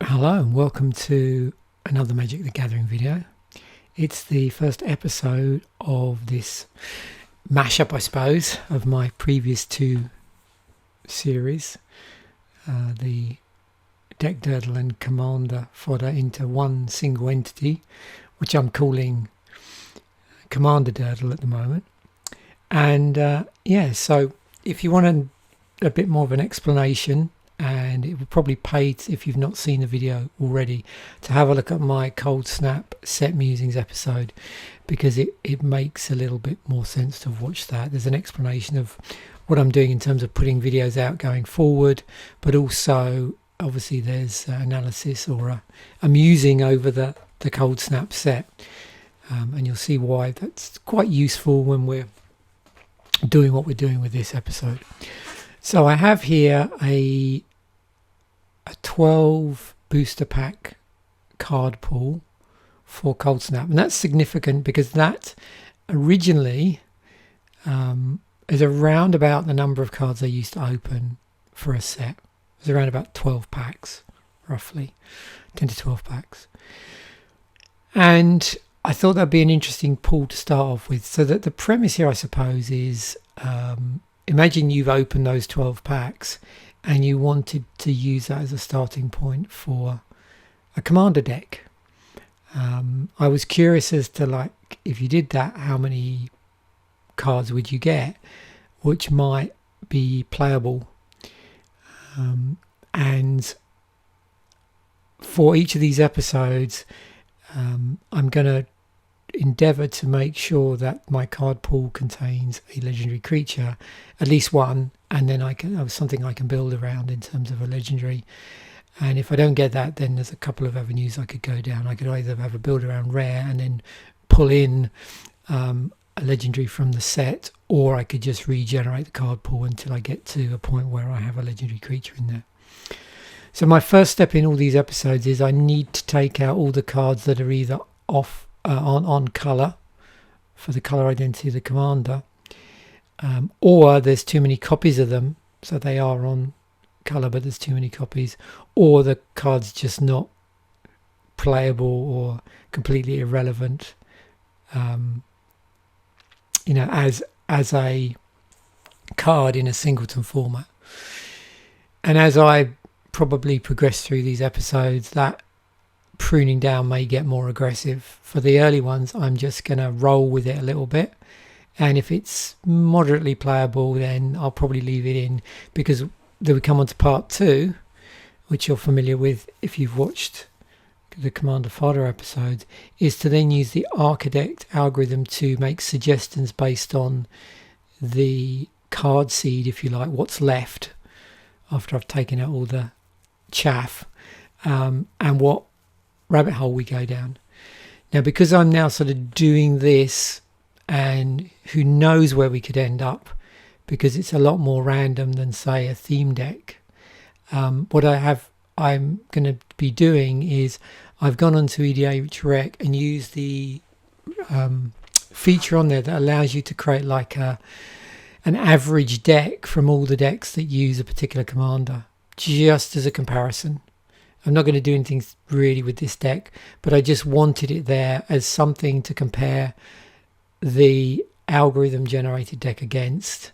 Hello and welcome to another Magic the Gathering video. It's the first episode of this mashup, I suppose, of my previous two series. The Deck Durdle and Commander fodder into one single entity, which I'm calling Commander Durdle at the moment. And so if you want a bit more of an explanation, and it will probably pay, if you've not seen the video already, to have a look at my Coldsnap set musings episode, because it makes a little bit more sense to watch that. There's an explanation of what I'm doing in terms of putting videos out going forward, but also obviously there's analysis or a musing over the Coldsnap set, and you'll see why that's quite useful when we're doing what we're doing with this episode. So I have here a 12 booster pack card pool for Coldsnap, and that's significant because that originally is around about the number of cards I used to open for a set. It was around about 12 packs, roughly 10 to 12 packs, and I thought that'd be an interesting pool to start off with. So that the premise here, I suppose, is imagine you've opened those 12 packs and you wanted to use that as a starting point for a commander deck. I was curious as to, if you did that, how many cards would you get which might be playable? And for each of these episodes, I'm going to endeavour to make sure that my card pool contains a legendary creature, at least one, and then I can have something I can build around in terms of a legendary. And if I don't get that, then there's a couple of avenues I could go down. I could either have a build around rare and then pull in a legendary from the set, or I could just regenerate the card pool until I get to a point where I have a legendary creature in there. So my first step in all these episodes is I need to take out all the cards that are either off on colour for the colour identity of the commander, or there's too many copies of them, so they are on colour but there's too many copies, or the card's just not playable or completely irrelevant, as a card in a singleton format. And as I probably progress through these episodes, that pruning down may get more aggressive. For the early ones, I'm just going to roll with it a little bit, and if it's moderately playable, then I'll probably leave it in, because then we come on to part 2, which you're familiar with if you've watched the Commander Fodder episodes, is to then use the Architect algorithm to make suggestions based on the card seed, if you like, what's left after I've taken out all the chaff, and what rabbit hole we go down. Now, because I'm now sort of doing this, and who knows where we could end up, because it's a lot more random than, say, a theme deck. What I'm going to be doing is I've gone onto EDH Rec and used the feature on there that allows you to create an average deck from all the decks that use a particular commander, just as a comparison. I'm not going to do anything really with this deck, but I just wanted it there as something to compare the algorithm generated deck against,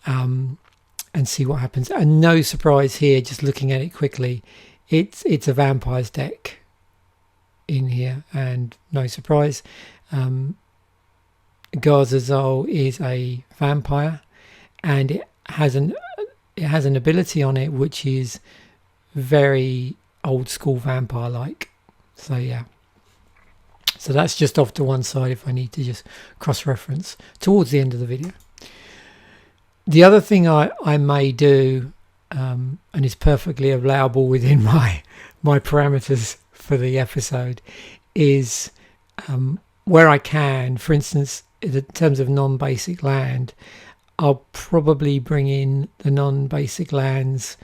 and see what happens. And no surprise here, just looking at it quickly, it's a vampires deck in here, and no surprise, Garza is a vampire, and it has an ability on it which is very old school vampire like. So yeah, so that's just off to one side if I need to just cross-reference towards the end of the video. The other thing I may do, and is perfectly allowable within my parameters for the episode, is where I can, for instance, in terms of non-basic land, I'll probably bring in the non-basic lands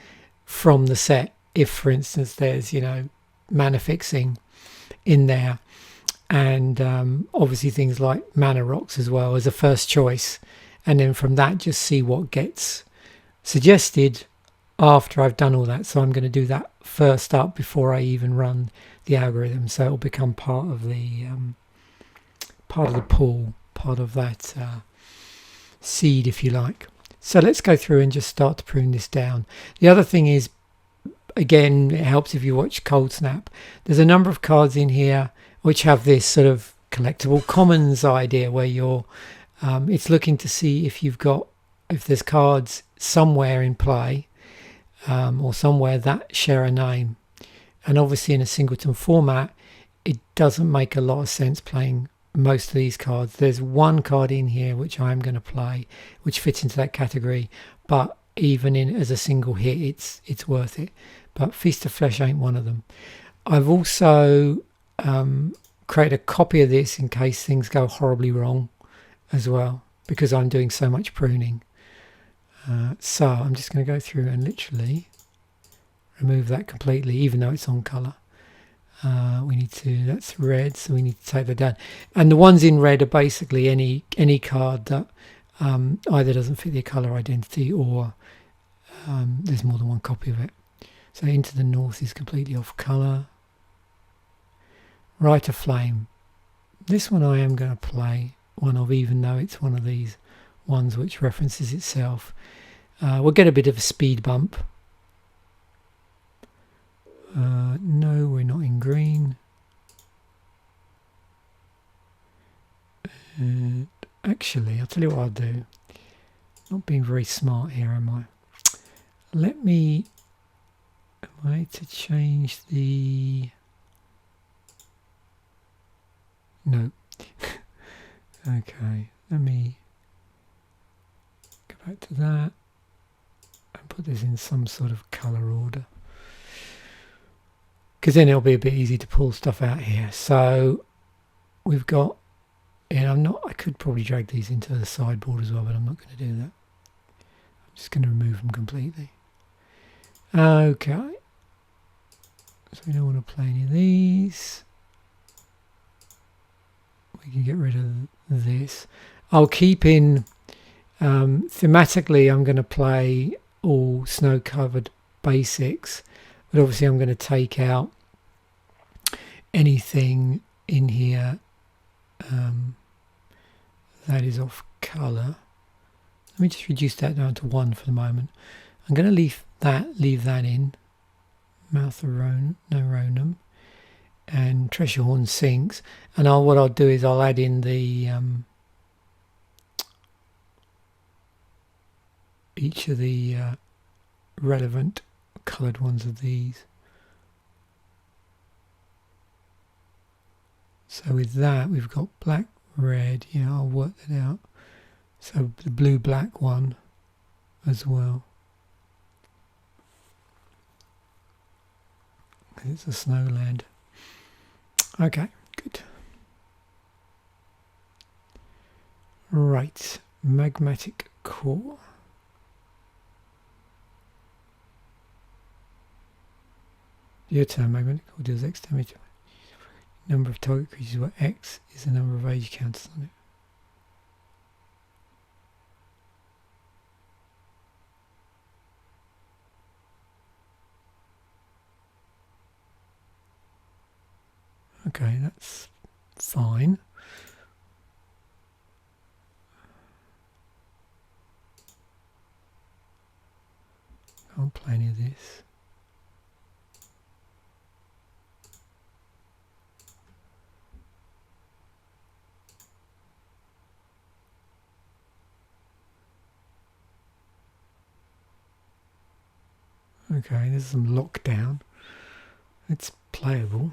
from the set. If, for instance, there's mana fixing in there, and obviously things like mana rocks as well as a first choice, and then from that just see what gets suggested after I've done all that. So I'm going to do that first up before I even run the algorithm. So it'll become part of the pool, part of that seed, if you like. So let's go through and just start to prune this down. The other thing is, again, it helps if you watch Coldsnap. There's a number of cards in here which have this sort of collectible commons idea where you're it's looking to see if there's cards somewhere in play or somewhere that share a name. And obviously in a singleton format, it doesn't make a lot of sense playing most of these cards. There's one card in here which I'm going to play which fits into that category, but even in as a single hit it's worth it. But Feast of Flesh ain't one of them. I've also created a copy of this in case things go horribly wrong as well, because I'm doing so much pruning. So I'm just going to go through and literally remove that completely, even though it's on colour. That's red, so we need to take that down. And the ones in red are basically any card that either doesn't fit the colour identity or there's more than one copy of it. So Into the North is completely off colour. Rite of Flame. This one I am going to play one of, even though it's one of these ones which references itself. We'll get a bit of a speed bump. No, we're not in green. Actually, I'll tell you what I'll do. Not being very smart here, am I? Am I to change the... No. Okay, let me go back to that and put this in some sort of colour order, because then it'll be a bit easy to pull stuff out here. So we've got, I could probably drag these into the sideboard as well, but I'm not going to do that. I'm just going to remove them completely. Okay, so we don't want to play any of these. We can get rid of this. I'll keep in thematically, I'm going to play all snow-covered basics, but obviously I'm going to take out anything in here that is off colour. Let me just reduce that down to 1 for the moment. I'm going to leave that in. Mouth of Neuronum and Treasurehorn Sinks, and what I'll do is I'll add in the each of the relevant coloured ones of these. So with that we've got black, red, I'll work that out. So the blue black one as well, it's a snowland. Okay, good. Right, Magmatic Core. Your turn, Magmatic Core deals X damage. Number of target creatures where X is the number of age counters on it. Okay, that's fine. Can't play any of this. Okay, there's some lockdown. It's playable.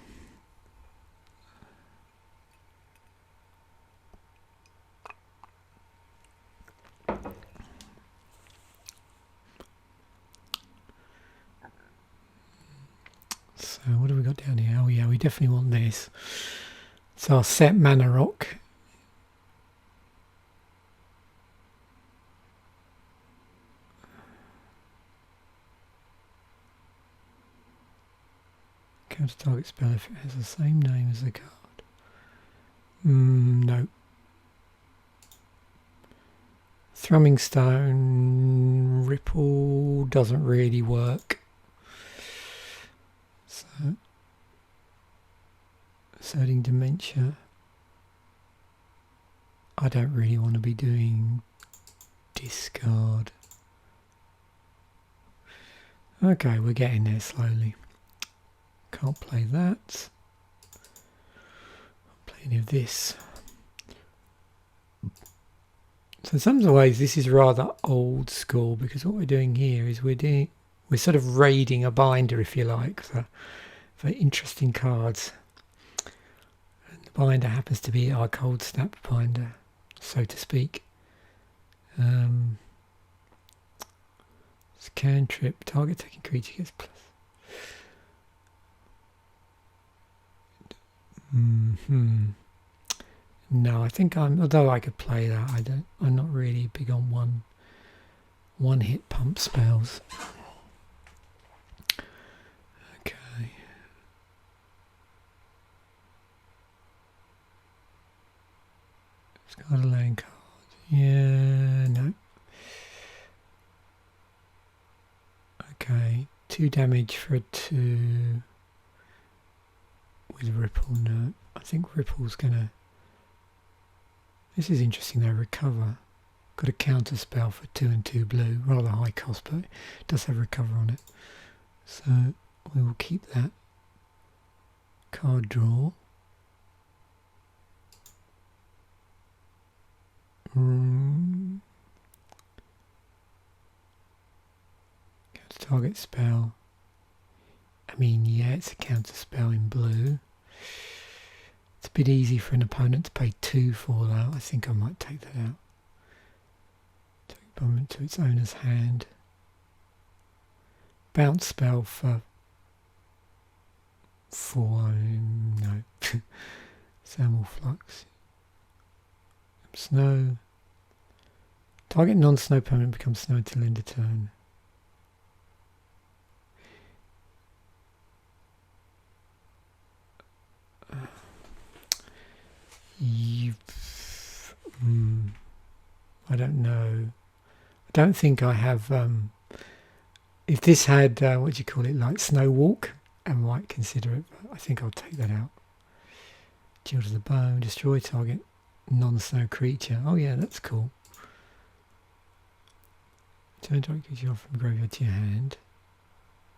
So what have we got down here? Oh yeah, we definitely want this. So I'll set Mana Rock. Counter target spell if it has the same name as the card. No. Thrumming Stone, Ripple doesn't really work. So, Asserting Dementia. I don't really want to be doing discard. Okay, we're getting there slowly. Can't play that. I'll play any of this. So in some ways this is rather old school, because what we're doing here is we're sort of raiding a binder, if you like, for interesting cards. And the binder happens to be our Coldsnap binder, so to speak. It's cantrip, target taking creature gets plus. No, I think although I could play that, I'm not really big on one hit pump spells. Okay. It's got a land card. Yeah, no. Okay, 2 damage for a 2 with Ripple. No, I think Ripple's gonna. This is interesting though. Recover. Got a counter spell for 2 and 2 blue, rather high cost, but it does have recover on it. So we will keep that. Card draw. Target spell. I mean, yeah, it's a counter spell in blue. It's a bit easy for an opponent to pay 2 for that. I think I might take that out. Take opponent to its owner's hand. Bounce spell for 4. No. Thermal Flux. Snow. Target non-snow permanent becomes snow until end of turn. I don't know. I don't think I have. If this had what do you call it, like Snow Walk, I might consider it. But I think I'll take that out. Chill to the bone, destroy target non-snow creature. Oh yeah, that's cool. Turn target creature off from graveyard to your hand.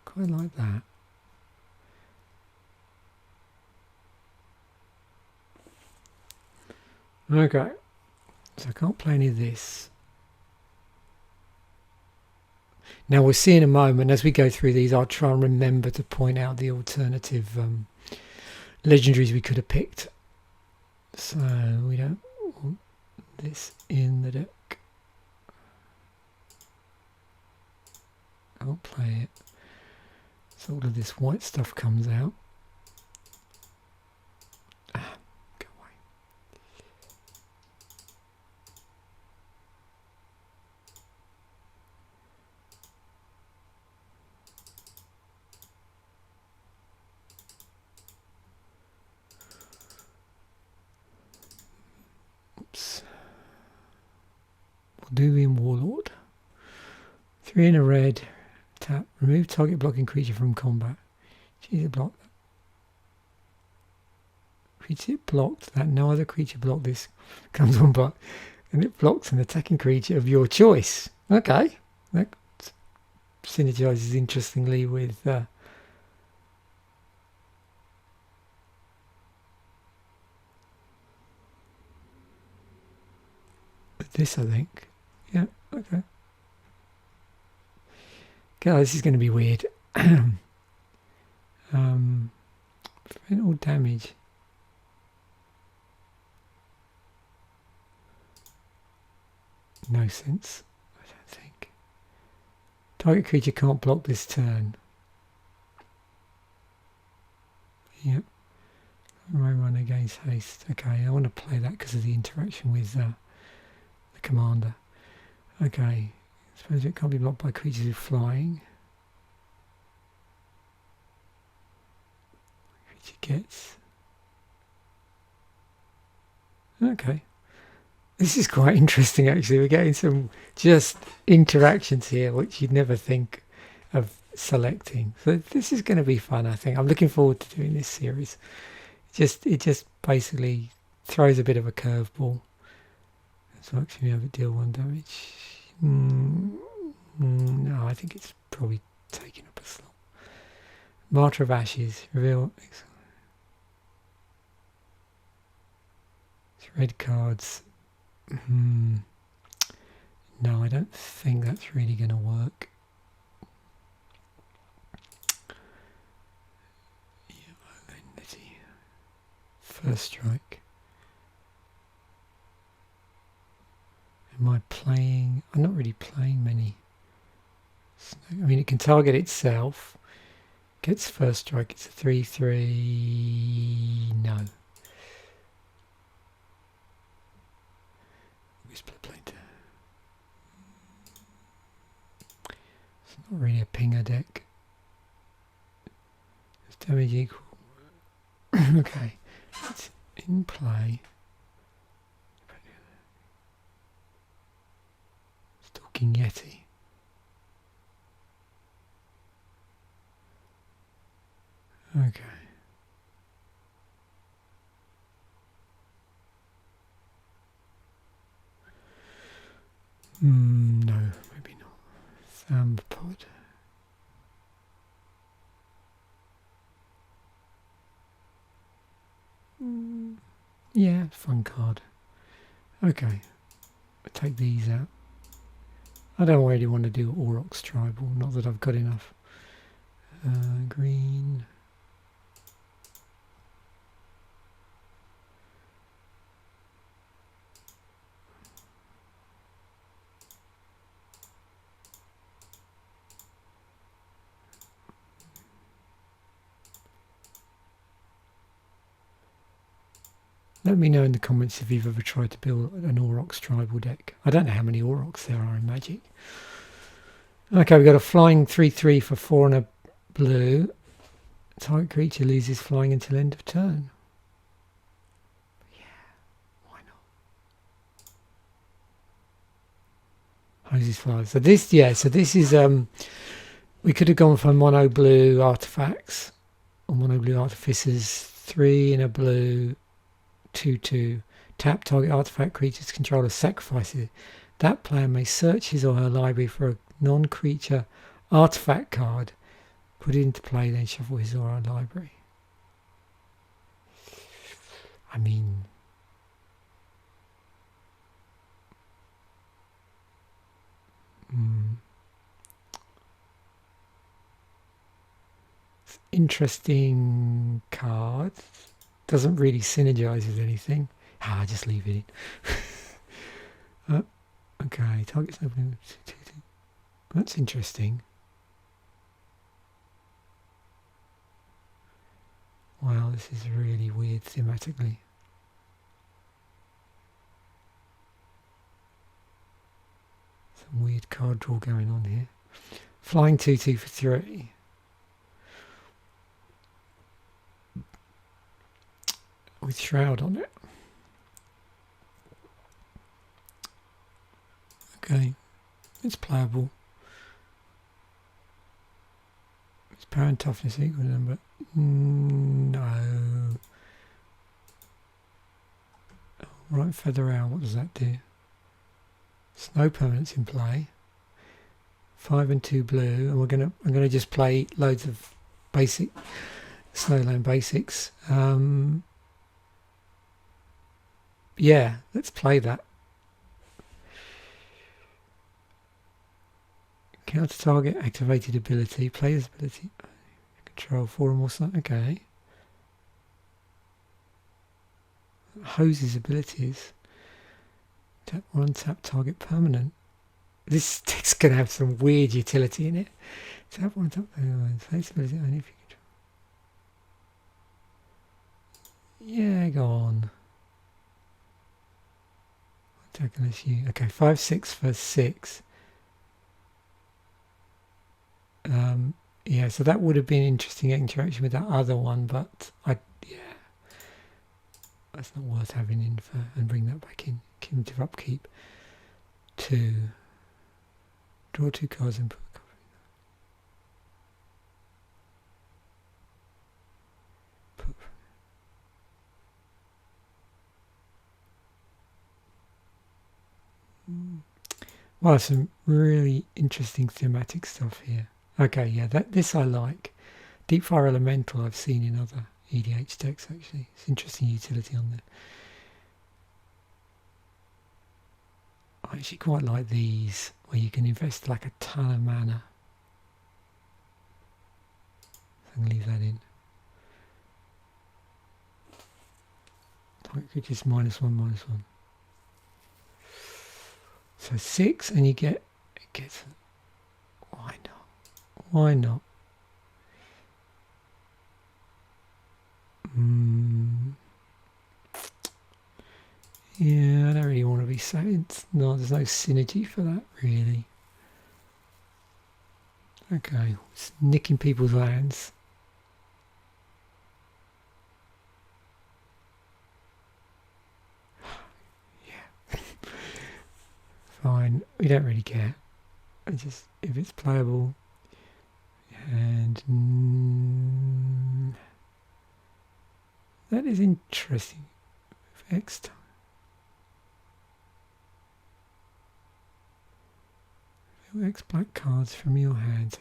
Quite like that. Okay, so I can't play any of this. Now we'll see in a moment, as we go through these, I'll try and remember to point out the alternative legendaries we could have picked. So we don't want this in the deck. I'll play it. So all of this white stuff comes out. Balduvian Warlord. 3 in a red. Tap. Remove target blocking creature from combat. Choose a block. Creature blocked that no other creature blocked this comes on block, and it blocks an attacking creature of your choice. Okay, that synergizes interestingly with this, I think. Yeah, okay. God, this is going to be weird. Prevent all damage. No sense, I don't think. Target creature can't block this turn. Yep. Rimerunner against haste. Okay, I want to play that because of the interaction with the commander. Okay, I suppose it can't be blocked by creatures with flying. Creature gets. Okay. This is quite interesting, actually. We're getting some just interactions here, which you'd never think of selecting. So this is going to be fun, I think. I'm looking forward to doing this series. It just basically throws a bit of a curveball. So actually, we have it deal 1 damage. No, I think it's probably taking up a slot. Martyr of Ashes, reveal. It's red cards. No, I don't think that's really going to work. First strike. Am I playing? I'm not really playing many. I mean, it can target itself. Gets first strike. It's a 3/3. No. Whisper Plater. It's not really a pinger deck. It's damage equal. Okay. It's in play. Stalking Yeti. Okay. No, maybe not. Thambopod. Yeah, fun card. Okay, I'll take these out. I don't really want to do Aurochs Tribal, not that I've got enough. Green. Let me know in the comments if you've ever tried to build an Aurochs Tribal deck. I don't know how many Aurochs there are in Magic. Okay, we've got a flying 3/3 for 4 and a blue. Target creature loses flying until end of turn. Yeah, why not? Hoses fly. So this, yeah, so this is we could have gone for mono blue artifacts or mono blue artificers, 3 in a blue, 2/2. Tap target artifact creature's controller sacrifices. That player may search his or her library for a non-creature artifact card, put it into play, then shuffle his or her library. I mean, it's interesting card. Doesn't really synergize with anything. Just leave it in. Okay, target's opening. That's interesting. Wow, this is really weird thematically. Some weird card draw going on here. Flying 2/2 for 3. With Shroud on it. Okay, it's playable. Its power and toughness equal number. No. Right, Feather Owl, what does that do? Snow permanents in play. 5 and 2 blue, and I'm gonna just play loads of basic Snowland basics. Yeah, let's play that. Counter target activated ability, player's ability, control 4 or more. Okay. Hose's abilities. Tap 1, tap target permanent. This deck's gonna have some weird utility in it. Tap 1, tap face ability only if you control. Yeah, go on. Okay, 5/6 for 6. Yeah, so that would have been interesting interaction with that other one, but That's not worth having in for, and bring that back in. Cumulative upkeep. 2. Draw 2 cards and put a card. Wow, some really interesting thematic stuff here. Okay, yeah, this I like. Deepfire Elemental I've seen in other EDH decks actually. It's interesting utility on there. I actually quite like these, where you can invest like a ton of mana. So I'm going to leave that in. Target creatures -1/-1. So 6, and it gets. Why not? Why not? Yeah, I don't really want to be saying no. There's no synergy for that, really. Okay, it's nicking people's lands. Yeah. Fine, we don't really care. I just, if it's playable, and that is interesting. X time. X black cards from your hand.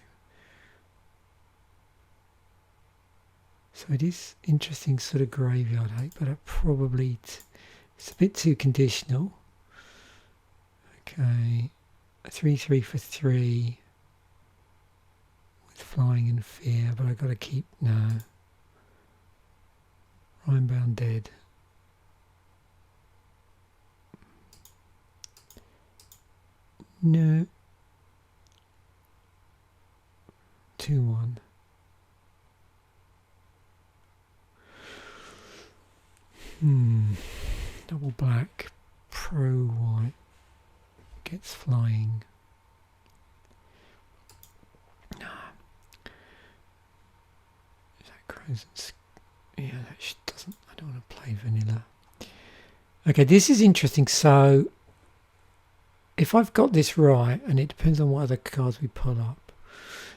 So it is interesting sort of graveyard hate, but I probably it's a bit too conditional. Okay, a 3/3 for 3 with flying and fear, but I got to keep no. Rhinebound dead. No. 2/1. Double black, pro white, gets flying. Is that Crows? Yeah, that doesn't. I don't want to play vanilla. Okay, this is interesting. So, if I've got this right, and it depends on what other cards we pull up.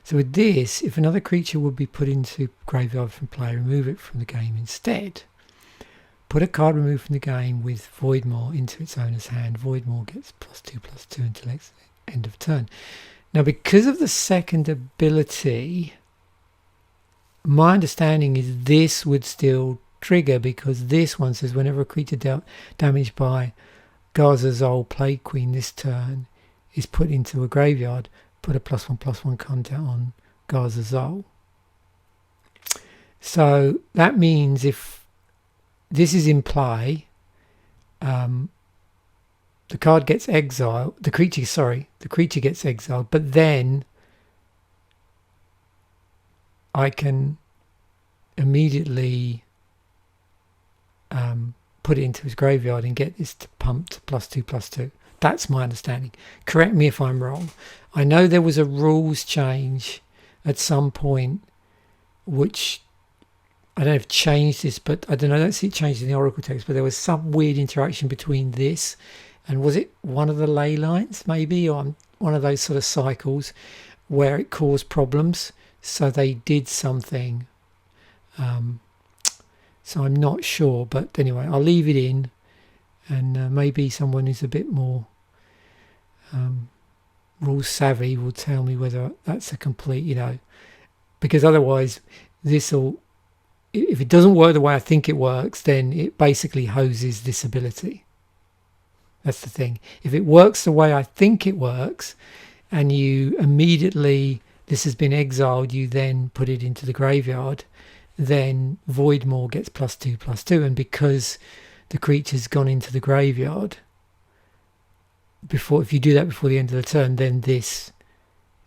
So with this, if another creature would be put into graveyard from play, remove it from the game instead. Put a card removed from the game with Voidmaw into its owner's hand. Voidmaw gets +2/+2 until end of turn. Now, because of the second ability, my understanding is this would still trigger, because this one says whenever a creature dealt damage by Garza's old Plague Queen this turn is put into a graveyard, put a +1/+1 counter on Garza's Zol. So that means if this is in play, the card gets exiled. The creature gets exiled, but then I can immediately put it into his graveyard and get this to pump to +2/+2. That's my understanding. Correct me if I'm wrong. I know there was a rules change at some point, which I don't know if changed this, but I don't know. I don't see it changed in the Oracle text, but there was some weird interaction between this and was it one of the ley lines maybe, or one of those sort of cycles where it caused problems. So they did something. So I'm not sure, but anyway, I'll leave it in, and maybe someone who's a bit more rules savvy will tell me whether that's a complete, because otherwise this'll, if it doesn't work the way I think it works, then it basically hoses this ability. That's the thing. If it works the way I think it works, and you immediately, this has been exiled, you then put it into the graveyard, then Voidmaw gets +2/+2, and because the creature's gone into the graveyard, if you do that before the end of the turn, then this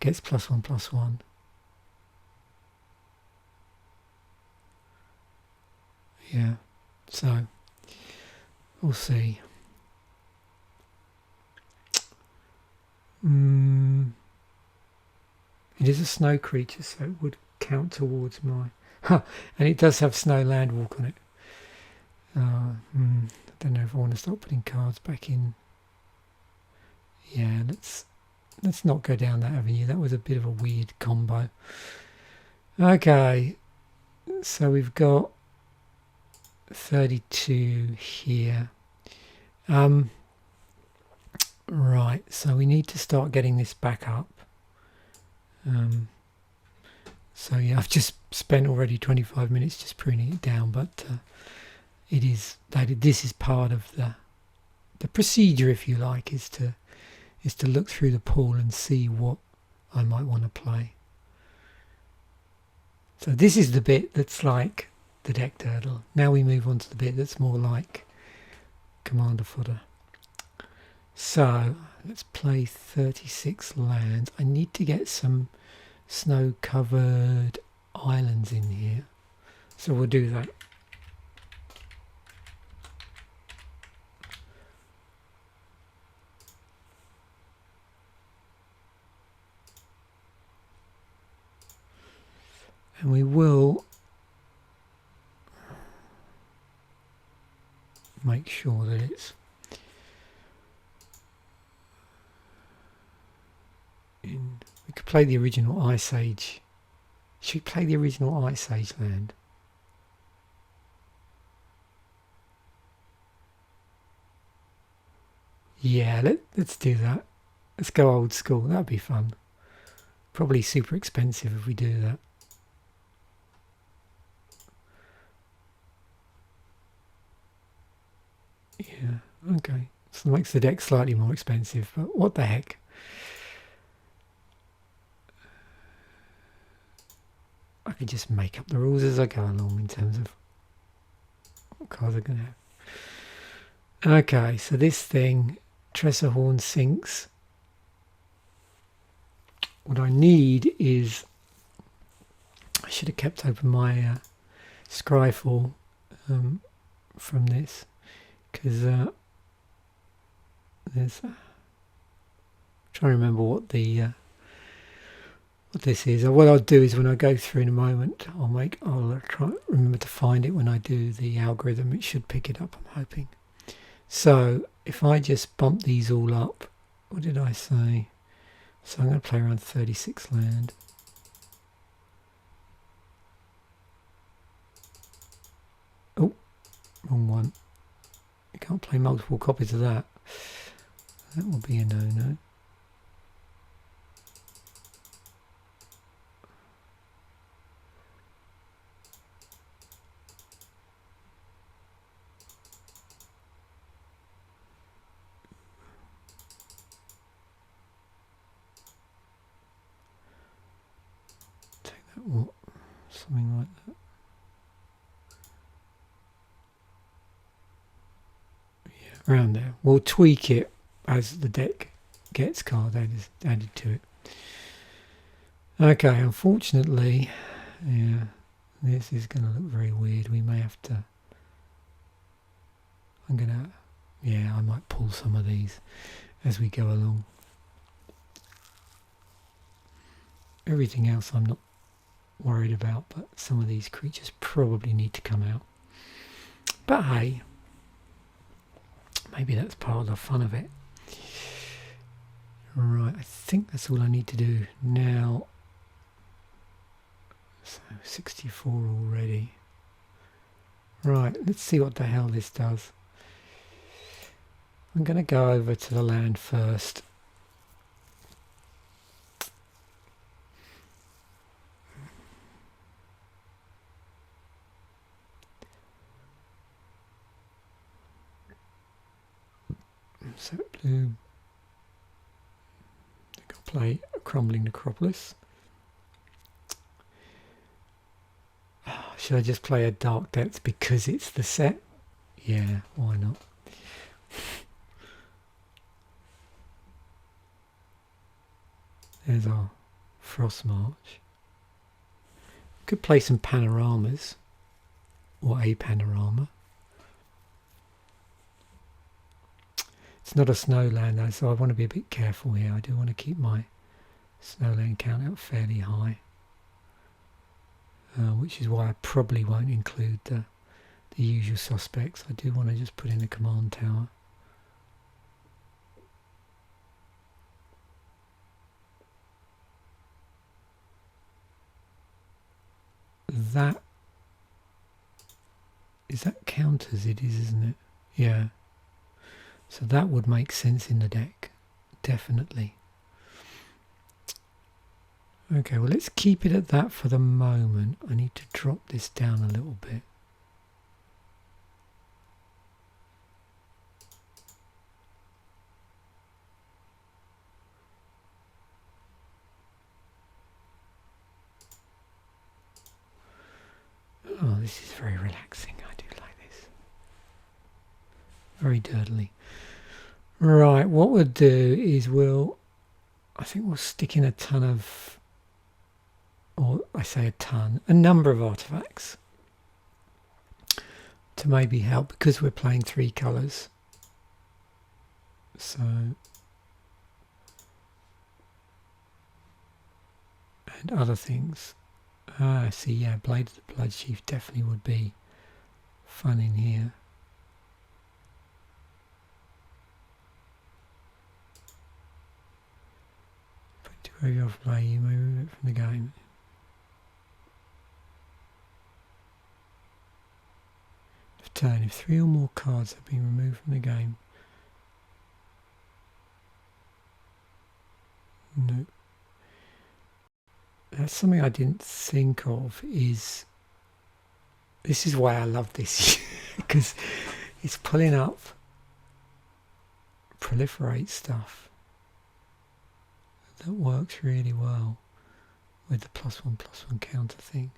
gets +1/+1. Yeah, so we'll see. It is a snow creature, so it would count towards my... and it does have Snow Landwalk on it. I don't know if I want to start putting cards back in. Yeah, let's not go down that avenue. That was a bit of a weird combo. Okay, so we've got 32 here. Right, so we need to start getting this back up. So yeah, I've just spent already 25 minutes just pruning it down, but this is part of the procedure, if you like, is to look through the pool and see what I might want to play. So this is the bit that's like the deck Durdle. Now we move on to the bit that's more like Commander fodder. So let's play 36 lands. I need to get some snow-covered islands in here, so we'll do that. And we will make sure that it's in. We could play the original Ice Age. Should we play the original Ice Age land? Yeah, let's do that. Let's go old school. That'd be fun. Probably super expensive if we do that. Yeah, okay. So it makes the deck slightly more expensive, but what the heck? I could just make up the rules as I go along in terms of what cards I'm going to have. Okay, so this thing, Tressorhorn sinks. What I need is, I should have kept open my Scryfall from this, because there's I'm trying to remember what the what this is. What I'll do is when I go through in a moment, I'll try remember to find it when I do the algorithm. It should pick it up, I'm hoping. So if I just bump these all up, what did I say? So I'm going to play around 36 land. Oh, wrong one. You can't play multiple copies of that. That will be a no-no. Or something like that. Yeah, around there. We'll tweak it as the deck gets card added to it. Okay, unfortunately, yeah, this is going to look very weird. We may have to. I might pull some of these as we go along. Everything else I'm not worried about, but some of these creatures probably need to come out. But hey, maybe that's part of the fun of it. Right, I think that's all I need to do now. So 64 already. Right, let's see what the hell this does. I'm going to go over to the land first. So blue. I can play a Crumbling Necropolis. Should I just play a Dark Depths because it's the set? Yeah, why not? There's our Frost Marsh. Could play some panoramas, or a panorama. It's not a snowland though, so I want to be a bit careful here. I do want to keep my snowland count out fairly high, which is why I probably won't include the the usual suspects. I do want to just put in a command tower. That is that counters it is, isn't it? Yeah. So that would make sense in the deck, definitely. Okay, well let's keep it at that for the moment. I need to drop this down a little bit. Oh, this is very relaxing. I do like this. Very Durdly. Right, what we'll do is I think we'll stick in a ton of, or I say a ton, a number of artifacts to maybe help, because we're playing 3 colours. So, and other things. I see, yeah, Blade of the Bloodchief definitely would be fun in here. Put to graveyard for play, you may remove it from the game. Turn, if 3 or more cards have been removed from the game. No. That's something I didn't think of. This is why I love this, because it's pulling up proliferate stuff that works really well with the +1/+1 counter thing.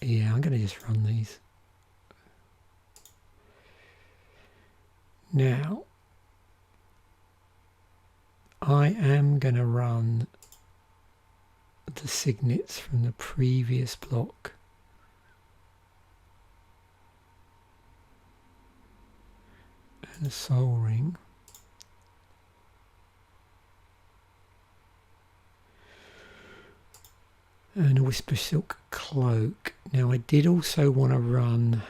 Yeah, I'm going to just run these. Now, I am going to run the signets from the previous block. And a soul ring. And a Whisper Silk cloak. Now I did also want to run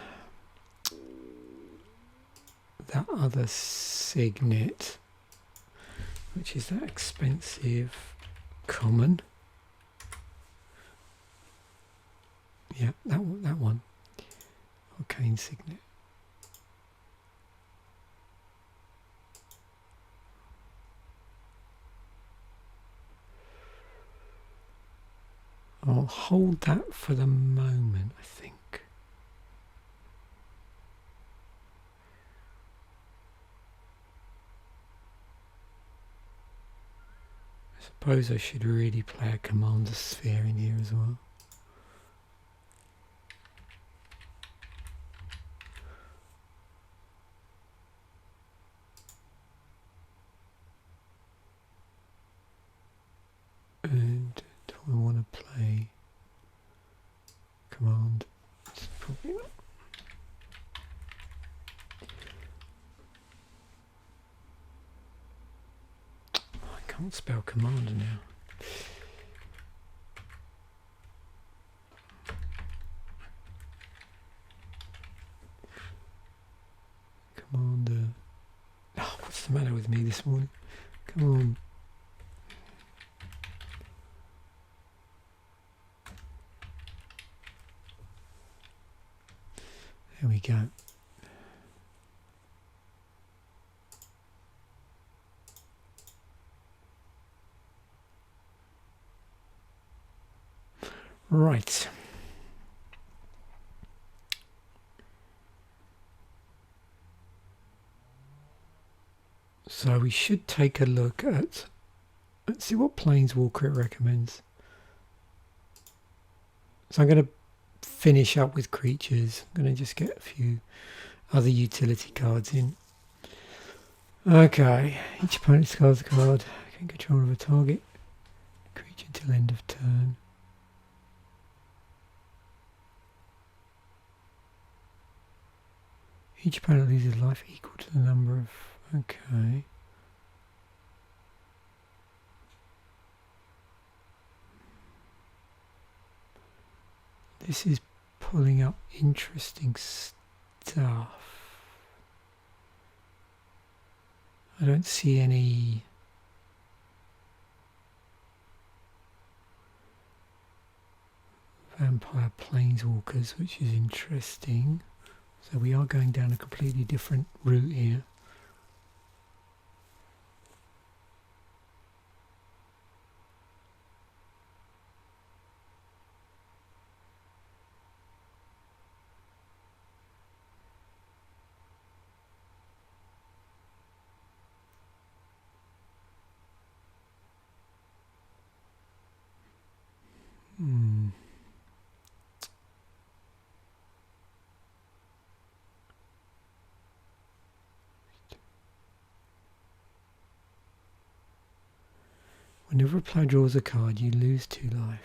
that other signet, which is that expensive common. Yeah, that one. Arcane Signet. I'll hold that for the moment, I think. I suppose I should really play a Commander Sphere in here as well. And do I want to play command? It's probably not. I can't spell commander now. Commander. Oh, what's the matter with me this morning? Come on. There we go. Right. So we should take a look at, let's see what Planeswalker it recommends. So I'm going to finish up with creatures. I'm going to just get a few other utility cards in. Okay, each opponent discards a card, gain control of a target creature till end of turn. Each opponent loses life equal to the number of... Okay. This is pulling up interesting stuff. I don't see any vampire planeswalkers, which is interesting. So we are going down a completely different route here. Whenever a player draws a card, you lose 2 life.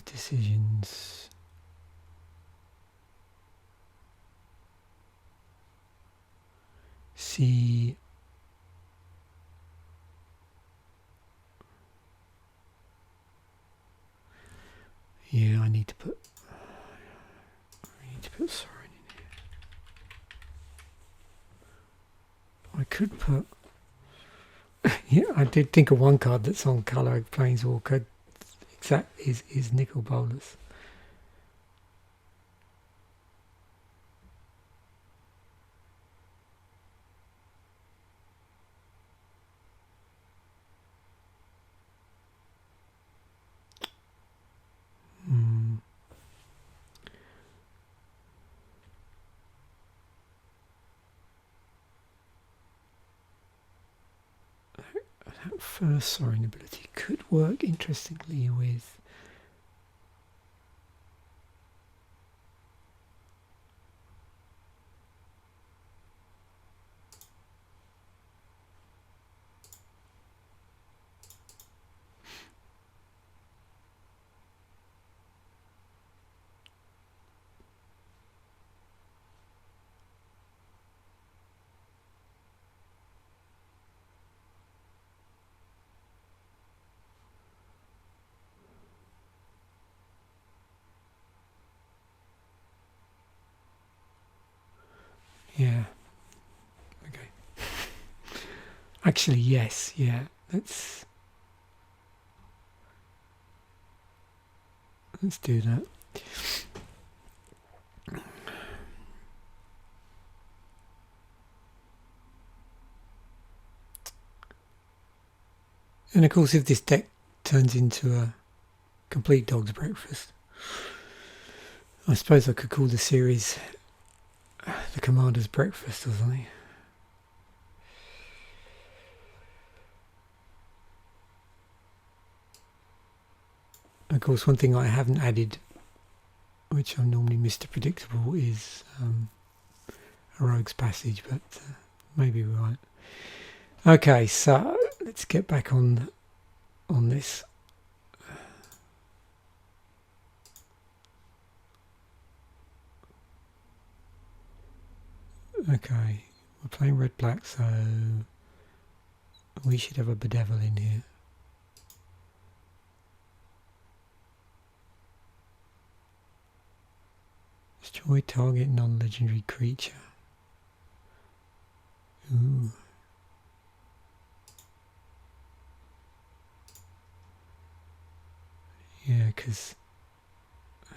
Decisions. See. Yeah, I need to put Sorin in here. I could put yeah, I did think of one card that's on colour Planeswalker. Exact is Nicol Bolas. That first Sorin ability could work interestingly with yeah. Okay. Actually, yes. Yeah. Let's do that. And of course, if this deck turns into a complete dog's breakfast, I suppose I could call the series the Commander's Breakfast or something. Of course, one thing I haven't added, which I'm normally Mr. Predictable, is a Rogue's Passage, but maybe we're right. Okay, so let's get back on this. Okay, we're playing red-black, so we should have a Bedevil in here. Destroy target non-legendary creature. Ooh. Yeah, because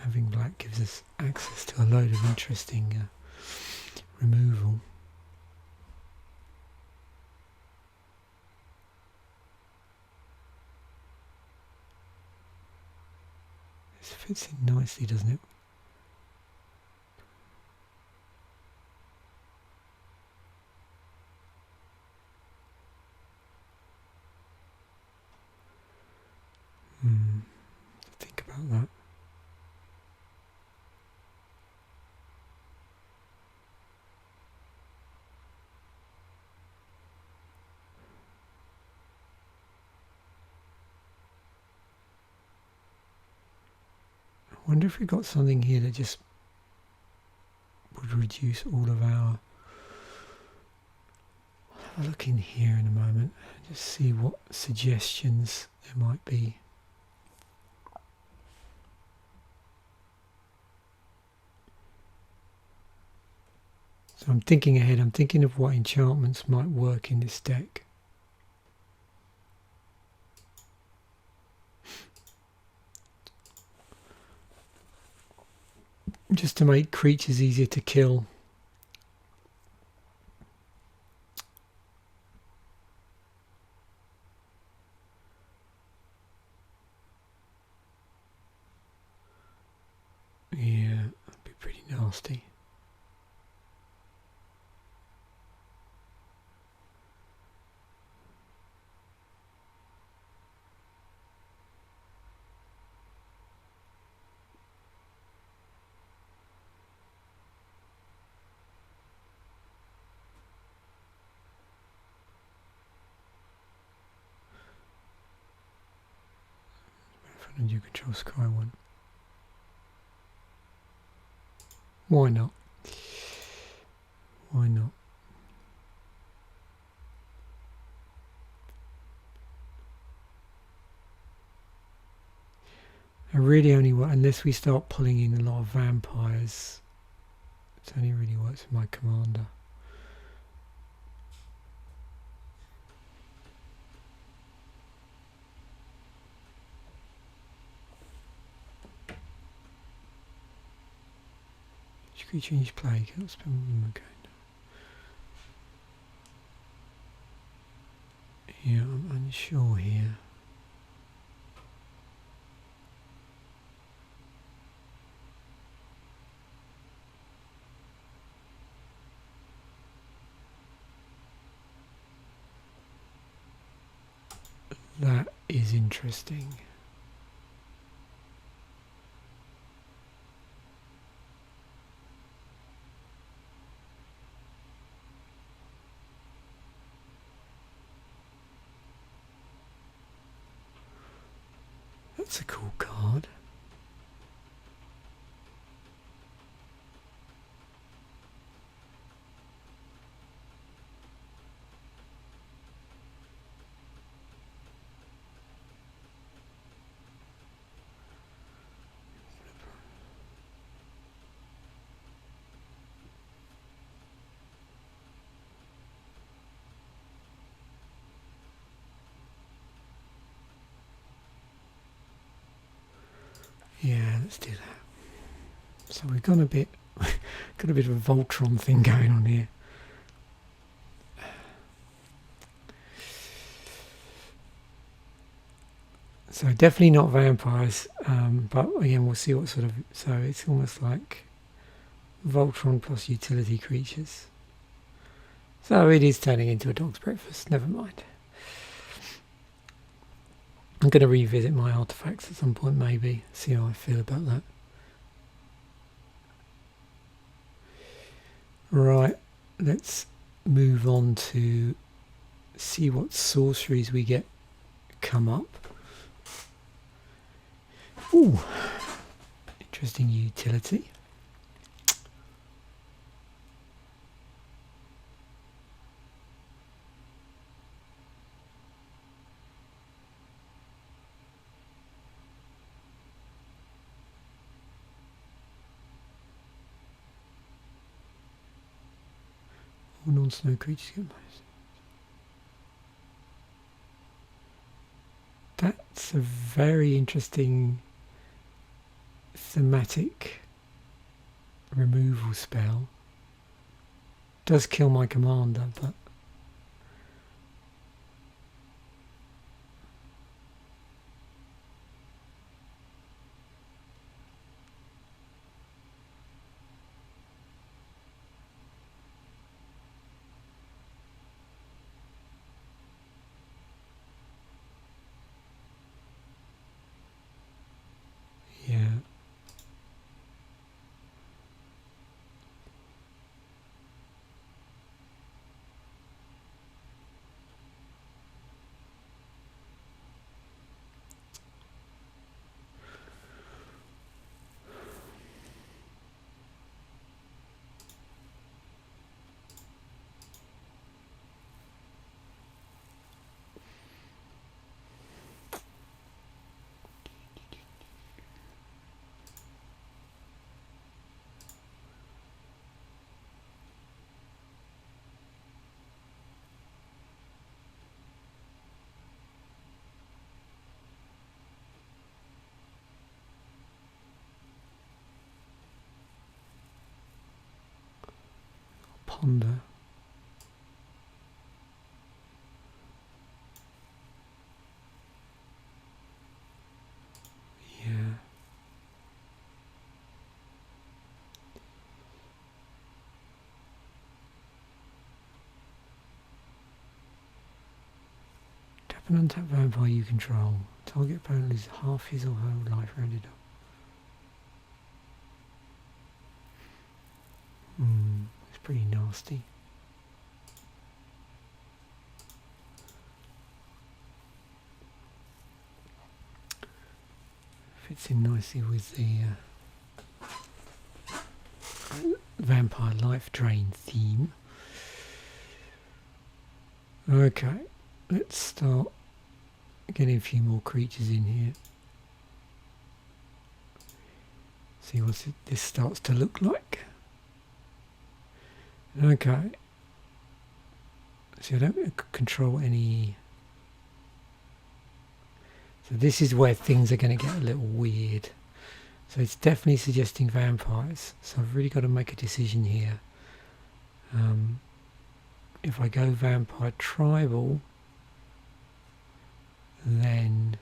having black gives us access to a load of interesting removal. This fits in nicely, doesn't it? Think about that. wonder if we got something here that just would reduce all of our... I'll have a look in here in a moment and just see what suggestions there might be. So I'm thinking ahead, I'm thinking of what enchantments might work in this deck. Just to make creatures easier to kill. Yeah, that'd be pretty nasty. And you control Sky one. Why not? Why not? I really only want, unless we start pulling in a lot of vampires, it only really works with my commander. Creature in each play, can't spend. Okay. Yeah, I'm unsure here. That is interesting. That's a cool card. Yeah, let's do that. So we've got a bit of a Voltron thing going on here. So definitely not vampires, but again we'll see what sort of... So it's almost like Voltron plus utility creatures. So it is turning into a dog's breakfast, never mind. I'm going to revisit my artifacts at some point, maybe, see how I feel about that. Right, let's move on to see what sorceries we get come up. Ooh, interesting utility. All non-snow creatures get most. That's a very interesting thematic removal spell. Does kill my commander, but yeah. ponder. Yeah. Tap an untapped vampire you control. Target opponent loses half his or her life rounded up. It's pretty nasty. Fits in nicely with the vampire life drain theme. Okay, let's start getting a few more creatures in here. See what this starts to look like. Okay. So I don't control any. So this is where things are going to get a little weird. So it's definitely suggesting vampires. So I've really got to make a decision here. If I go vampire tribal, then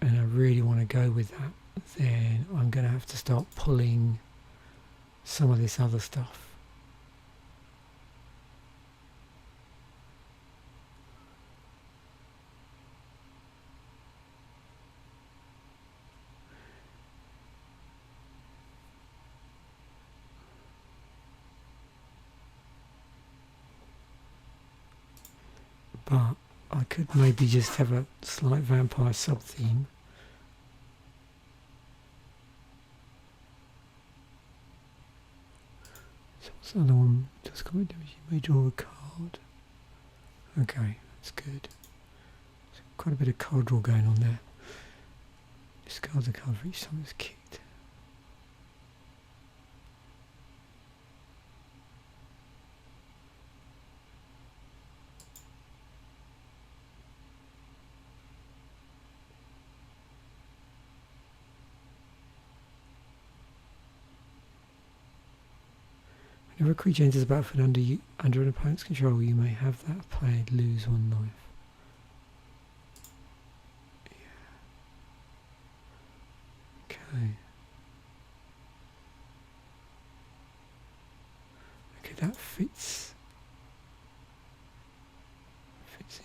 and I really want to go with that, then I'm going to have to start pulling some of this other stuff. But I could maybe just have a slight vampire sub-theme. So what's the other one? Does combat damage, you may draw a card. Okay, that's good. There's quite a bit of card draw going on there. Discard a card for each time it's kicked. Whenever a creature enters the battlefield under an opponent's control, you may have that player lose 1 life. Yeah. Okay. Okay, that fits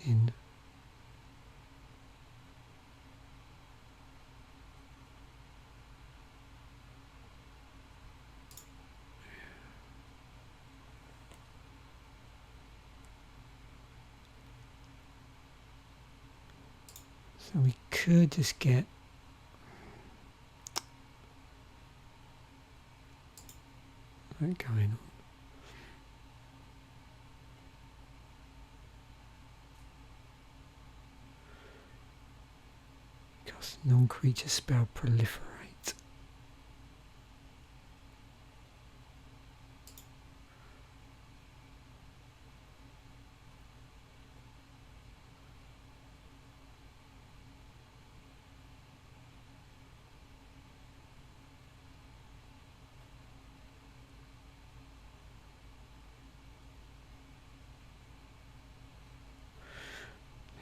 in. So we could just get that going on. Cast non-creature spell proliferate.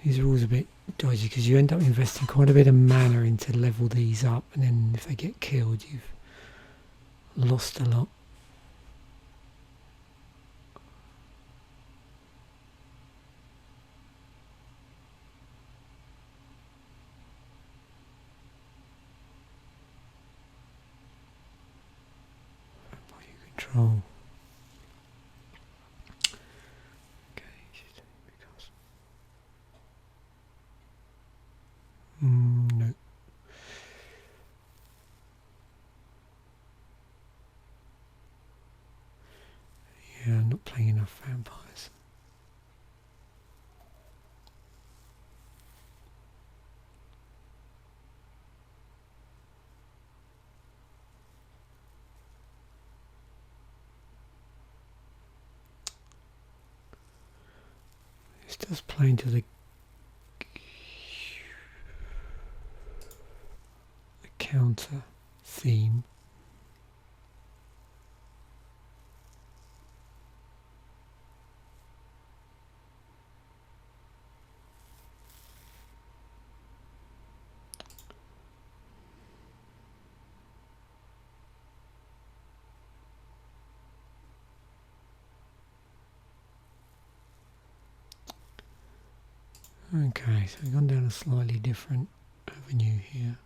These are always a bit dodgy because you end up investing quite a bit of mana into level these up, and then if they get killed you've lost a lot. Vampire you control. No. Yeah, I'm not playing enough vampires. This does play into the counter theme. Okay, so we've gone down a slightly different avenue here.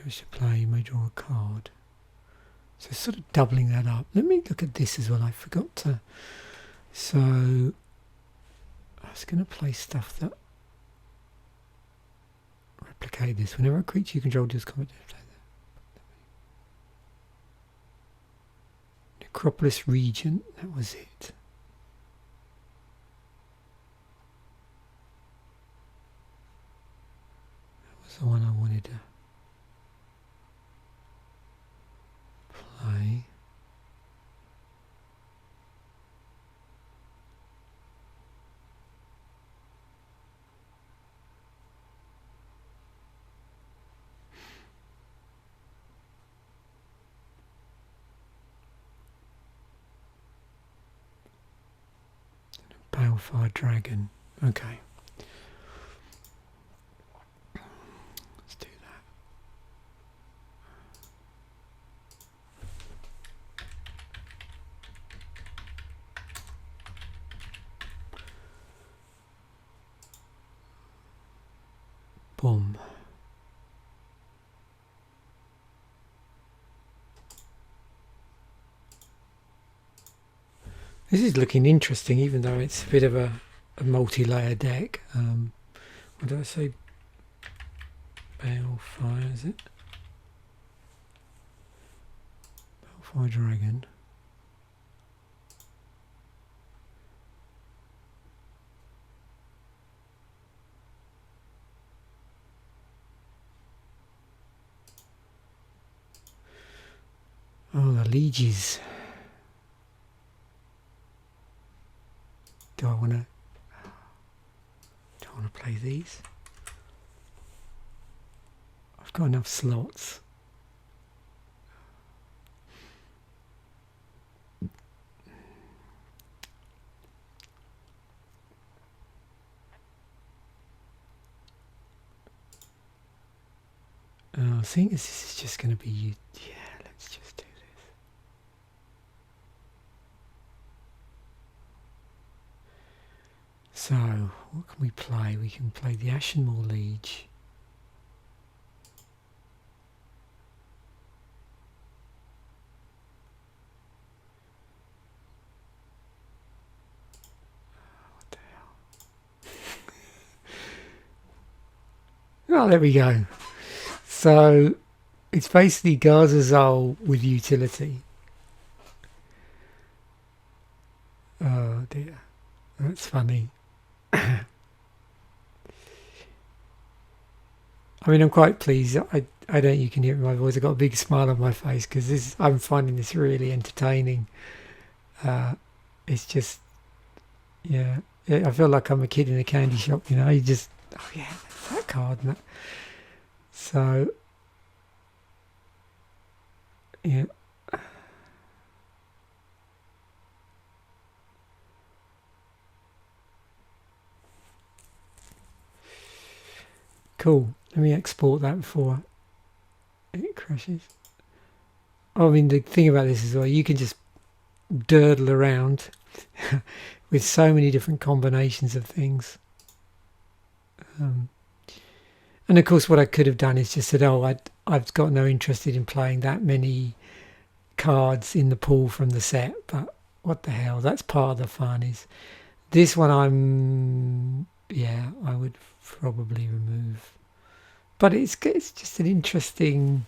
To play, you may draw a card. So sort of doubling that up. Let me look at this as well. I forgot to. So I was going to play stuff that replicate this. Whenever a creature you control does combat, play that. Necropolis Regent. That was it. That was the one I wanted to play. Balefire Dragon. Okay. Let's do that. Boom. This is looking interesting, even though it's a bit of a multi-layer deck. What did I say? Balefire, is it? Balefire Dragon. Oh, the Lieges. Do I want to play these? I've got enough slots. I think this is just going to be you. Yeah, let's just do this. So, what can we play? We can play the Ashenmoor Liege. What the hell? Oh, there we go. So, it's basically Garza with utility. Oh dear, that's funny. I mean, I'm quite pleased. I don't. You can hear my voice. I've got a big smile on my face because I'm finding this really entertaining. It's just, yeah. I feel like I'm a kid in a candy shop. You know, you just, oh yeah, that card. And that. So, yeah. Cool. Let me export that before it crashes. I mean, the thing about this as well, you can just durdle around with so many different combinations of things. And of course, what I could have done is just said, "Oh, I've got no interest in playing that many cards in the pool from the set." But what the hell? That's part of the fun. Is this one? I would probably remove. But it's just an interesting,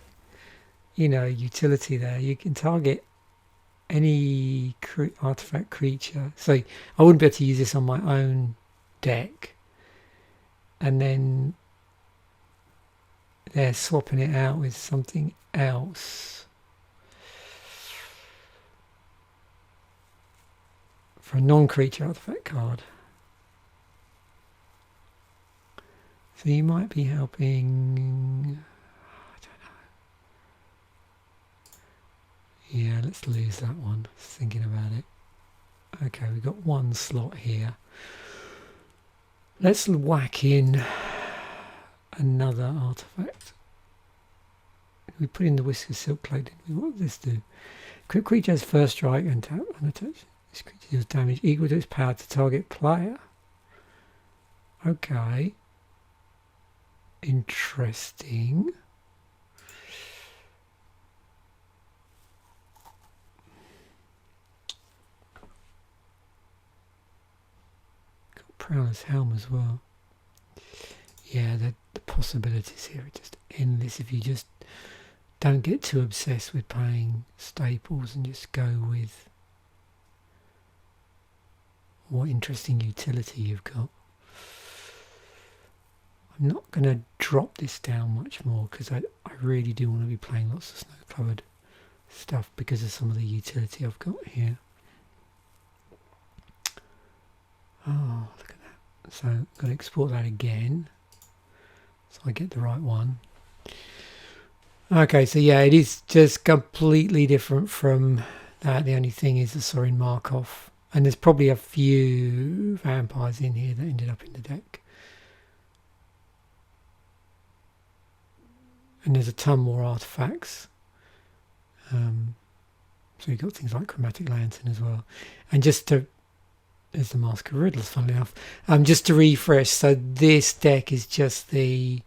utility there. You can target any artifact creature. So I wouldn't be able to use this on my own deck. And then they're swapping it out with something else for a non-creature artifact card. So you might be helping. I don't know. Yeah, let's lose that one. Thinking about it. Okay, we've got one slot here. Let's whack in another artifact. We put in the Whisker Silk Cloak, didn't we? What does this do? Quick creature has first strike and tap unattached. This creature deals damage equal to its power to target player. Okay. Interesting. Got Prowler's Helm as well. Yeah, the possibilities here are just endless if you just don't get too obsessed with playing staples and just go with what interesting utility you've got. I'm not going to drop this down much more because I really do want to be playing lots of snow-covered stuff because of some of the utility I've got here. Oh, look at that. So I'm going to export that again so I get the right one. Okay, so yeah, it is just completely different from that. The only thing is the Sorin Markov. And there's probably a few vampires in here that ended up in the deck. And there's a ton more artifacts. So you've got things like Chromatic Lantern as well. And just to... There's the Mask of Riddles, funnily enough. Just to refresh, so this deck is just the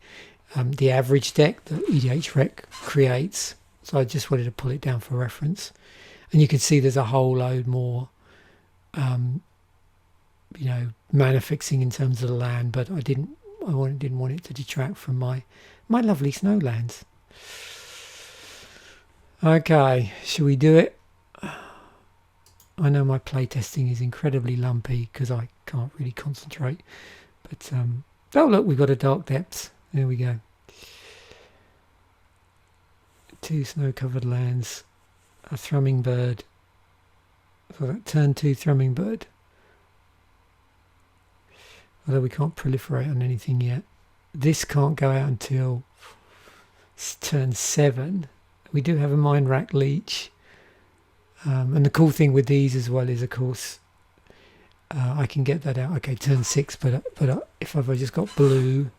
average deck that EDH Rec creates. So I just wanted to pull it down for reference. And you can see there's a whole load more, mana fixing in terms of the land, but I didn't want it to detract from my lovely snowlands. Okay, shall we do it? I know my playtesting is incredibly lumpy because I can't really concentrate. But, oh look, we've got a Dark Depths. There we go. 2 snow-covered lands. A Thrumming Bird. So that turn 2 Thrumming Bird. Although we can't proliferate on anything yet. This can't go out until turn 7. We do have a Mind Rack Leech. And the cool thing with these as well is, of course, I can get that out. Okay, turn 6, but if I've just got blue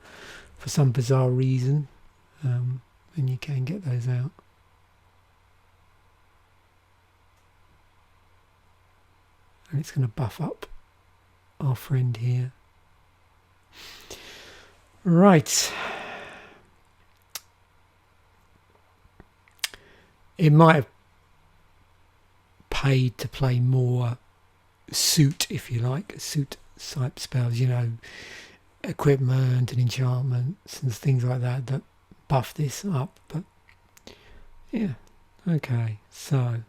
for some bizarre reason, then you can get those out. And it's going to buff up our friend here. Right. It might have paid to play more suit, if you like, suit type spells, equipment and enchantments and things like that buff this up. But yeah, okay, so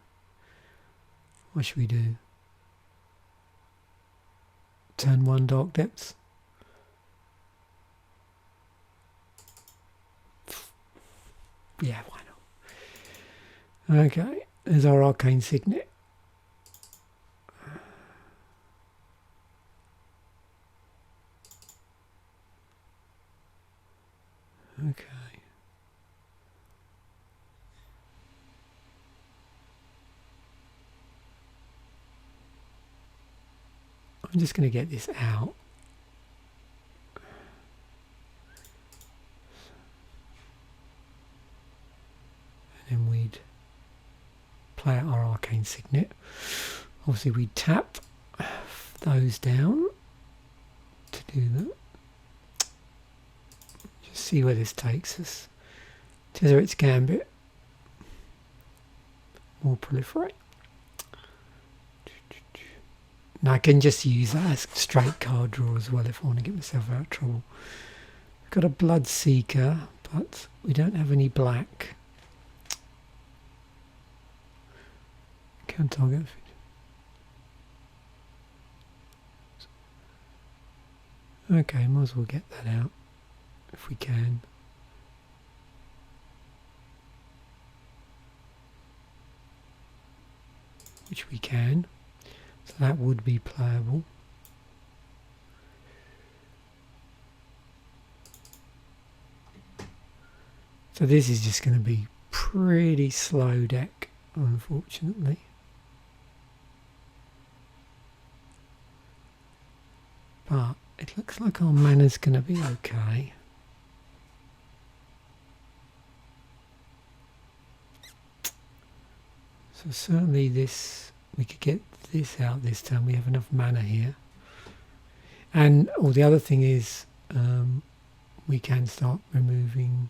what should we do? Turn 1 Dark Depths. Yeah, why not? Okay, there's our Arcane Signet. Okay. I'm just going to get this out. And then we'd play out our Arcane Signet. Obviously we tap those down to do that. Just see where this takes us. Tezzeret's Gambit. More proliferate. Now I can just use that as straight card draw as well if I want to get myself out of trouble. We've got a Blood Seeker, but we don't have any black. Can't target. Okay, might as well get that out if we can. Which we can. So that would be playable. So this is just going to be pretty slow deck, unfortunately. But it looks like our mana's going to be okay. So certainly this, we could get this out this time. We have enough mana here. And the other thing is we can start removing.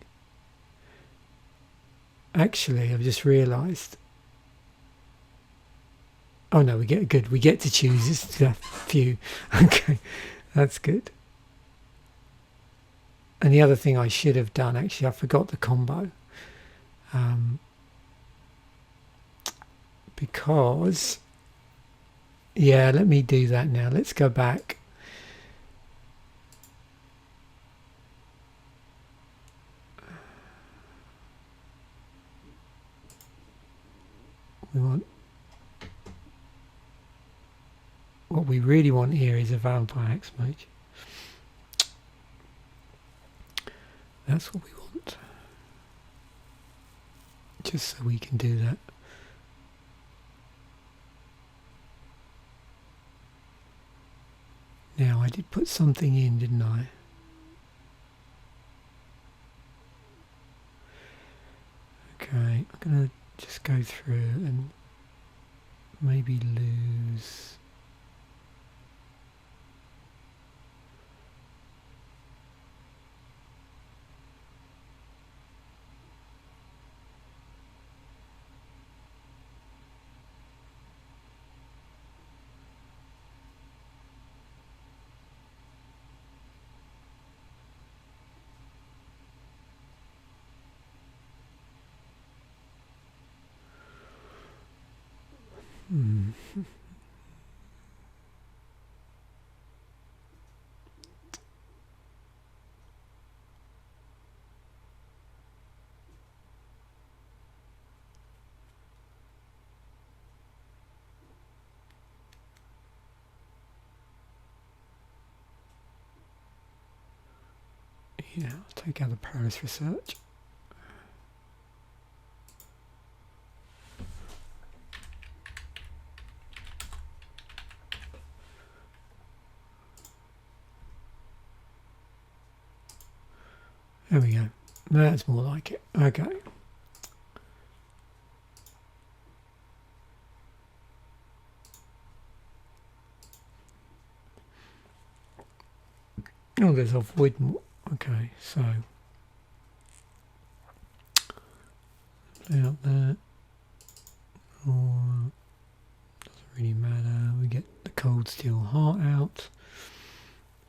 Actually, I've just realised. Oh no, we get good. We get to choose. It's a few. Okay, that's good. And the other thing I should have done, actually, I forgot the combo. Because, yeah, let me do that now. Let's go back. We want, what we really want here is a Vampire Axe Mage. That's what we want. Just so we can do that. Now, I did put something in, didn't I? Okay, I'm going to just go through and maybe lose. Yeah, I'll take out the Paris Research. There we go. That's more like it. Okay. Oh, there's a void. Okay, so play out that. Doesn't really matter. We get the Coldsteel Heart out.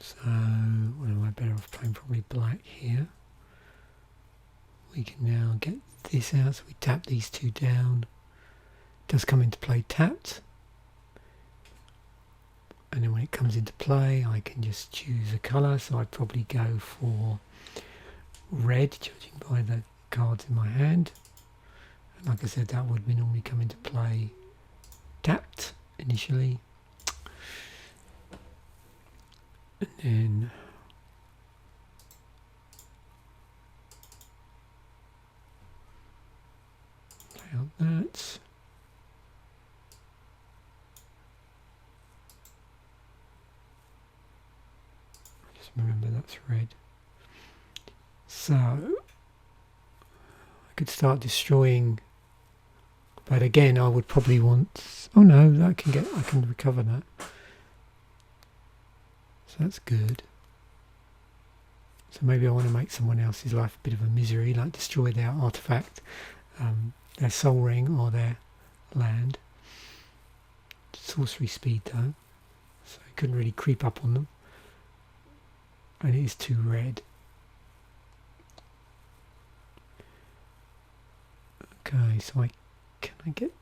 So, what am I better off playing? Probably black here. We can now get this out, so we tap these two down. It does come into play tapped. And then when it comes into play, I can just choose a colour. So I'd probably go for red, judging by the cards in my hand. And like I said, that would normally come into play tapped initially. And then play out that. Just remember that's red. So I could start destroying But again, I would probably want... Oh no, I can recover that. So that's good. So maybe I want to make someone else's life a bit of a misery, like destroy their artifact, their soul ring or their land. Sorcery speed though, so I couldn't really creep up on them. And it is too red. Okay, so can I get...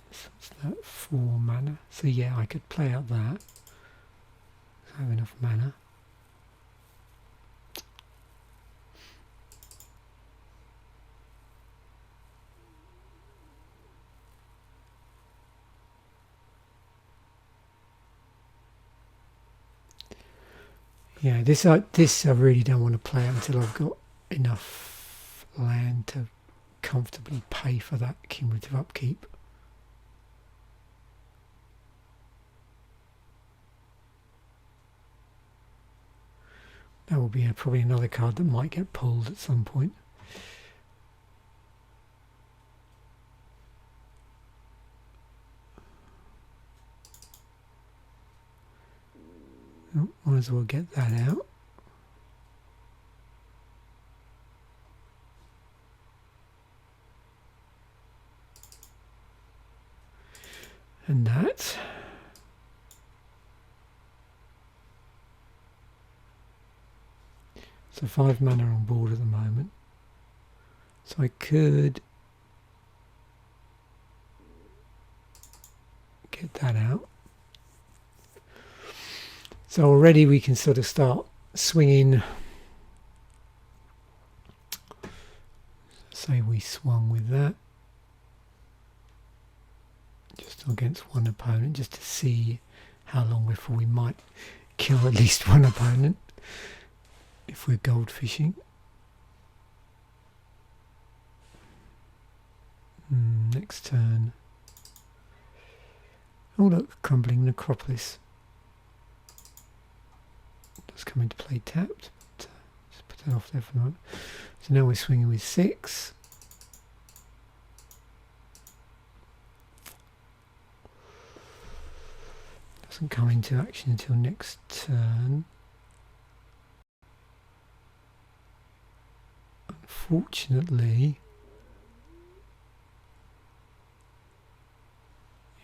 What's that? 4 mana. So yeah, I could play out that. I have enough mana. Yeah, this I really don't want to play out until I've got enough land to comfortably pay for that cumulative upkeep. That will be probably another card that might get pulled at some point. Oh, might as well get that out. And that. So 5 mana on board at the moment. So I could get that out. So already we can sort of start swinging. Say we swung with that. Just against one opponent, just to see how long before we might kill at least one opponent if we're gold fishing. Next turn. Oh look, Crumbling Necropolis. Does come into play tapped, but just put that off there for a moment. So now we're swinging with 6. Doesn't come into action until next turn. Unfortunately,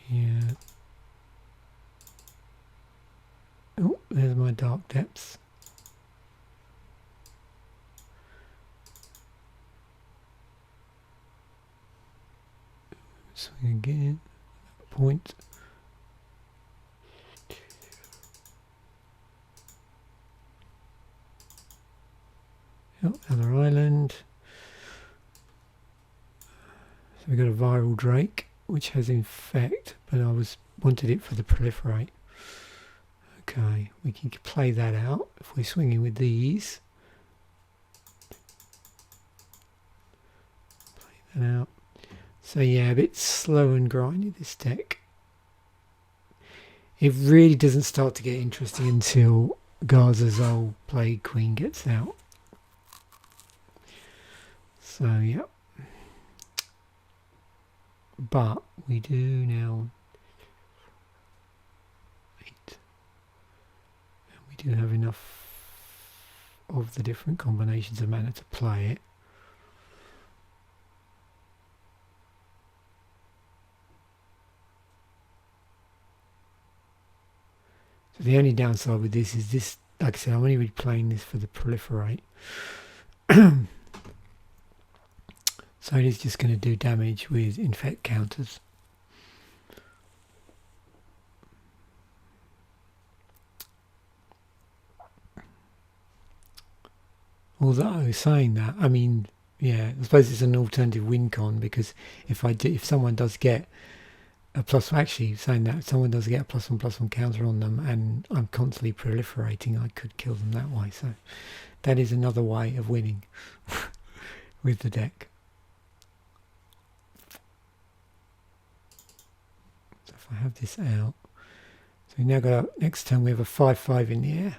yeah. Oh, there's my Dark Depths. Swing again. Point. Oh, another island. So we've got a Viral Drake, which has Infect, but I wanted it for the Proliferate. Okay, we can play that out if we're swinging with these. Play that out. So yeah, a bit slow and grindy this deck. It really doesn't start to get interesting until Garza's old Plague Queen gets out. So yeah. But we do now 8. We do have enough of the different combinations of mana to play it. So the only downside with this is this, like I said, I'm only really playing this for the Proliferate. So it is just going to do damage with Infect counters. Although saying that, I mean, yeah, I suppose it's an alternative win con, because if someone does get a plus, actually saying that, if someone does get a +1/+1 counter on them and I'm constantly proliferating, I could kill them that way. So that is another way of winning with the deck. So if I have this out, so we now got, next turn we have a 5/5 in the air.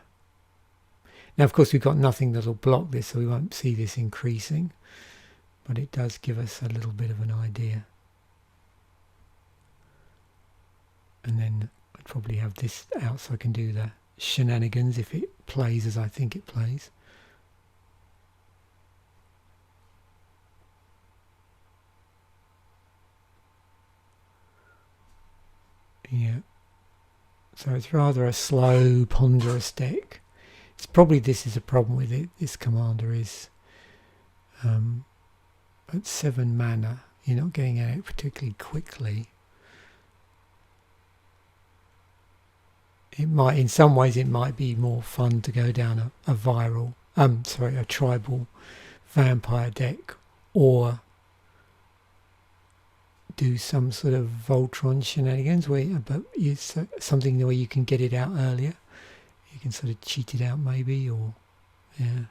Now of course we've got nothing that'll block this, so we won't see this increasing, but it does give us a little bit of an idea. And then I'd probably have this out so I can do the shenanigans if it plays as I think it plays. Yeah. So it's rather a slow, ponderous deck. It's probably this is a problem with it. This commander is at 7 mana. You're not getting at it particularly quickly. It might, in some ways, it might be more fun to go down a tribal vampire deck, or do some sort of Voltron shenanigans but use something where you can get it out earlier. You can sort of cheat it out maybe, or yeah.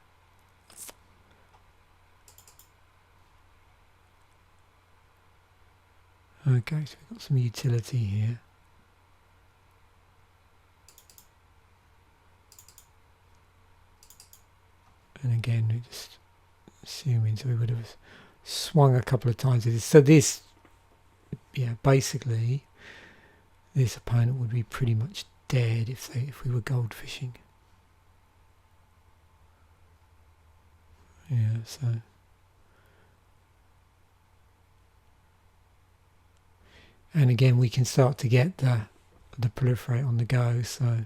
Okay, so we've got some utility here. And again, we're just assuming, so we would have swung a couple of times with this. So this, yeah, basically, this opponent would be pretty much dead if we were gold fishing. Yeah, so. And again, we can start to get the proliferate on the go, so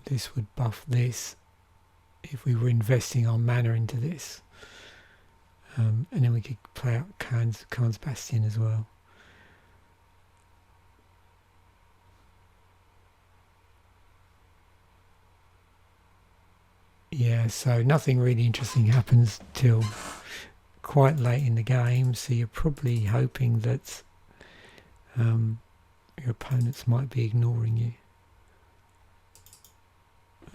this would buff this if we were investing our mana into this. And then we could play out Cairn's Bastion as well. Yeah, so nothing really interesting happens till quite late in the game, so you're probably hoping that your opponents might be ignoring you.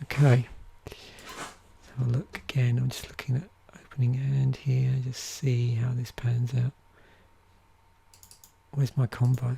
Okay, let's have a look again. I'm just looking at opening hand here, just see how this pans out. Where's my combo?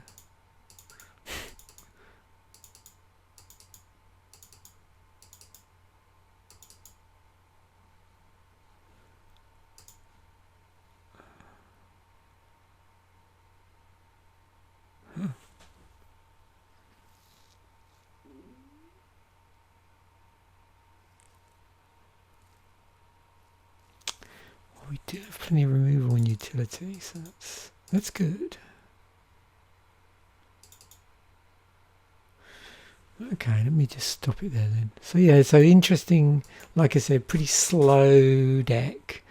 We do have plenty of removal and utility, so that's good. Okay, let me just stop it there then. So yeah, so interesting, like I said, pretty slow deck.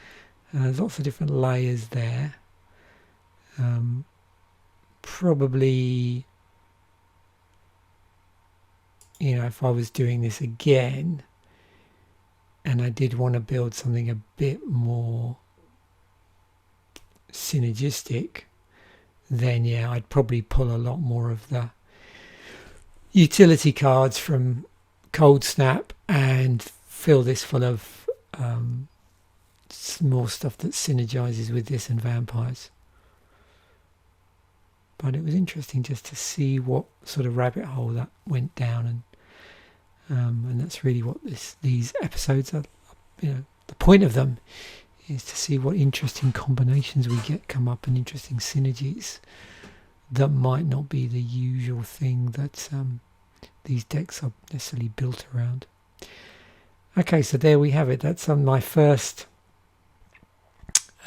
There's lots of different layers there. Probably, you know, if I was doing this again and I did want to build something a bit more synergistic, then yeah, I'd probably pull a lot more of the utility cards from Coldsnap and fill this full of more stuff that synergizes with this and vampires. But it was interesting just to see what sort of rabbit hole that went down, and that's really what these episodes are. You know, the point of them is to see what interesting combinations we get come up and interesting synergies that might not be the usual thing that these decks are necessarily built around. Okay, so there we have it. That's my first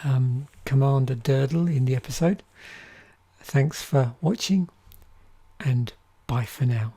Commander Durdle in the episode. Thanks for watching, and bye for now.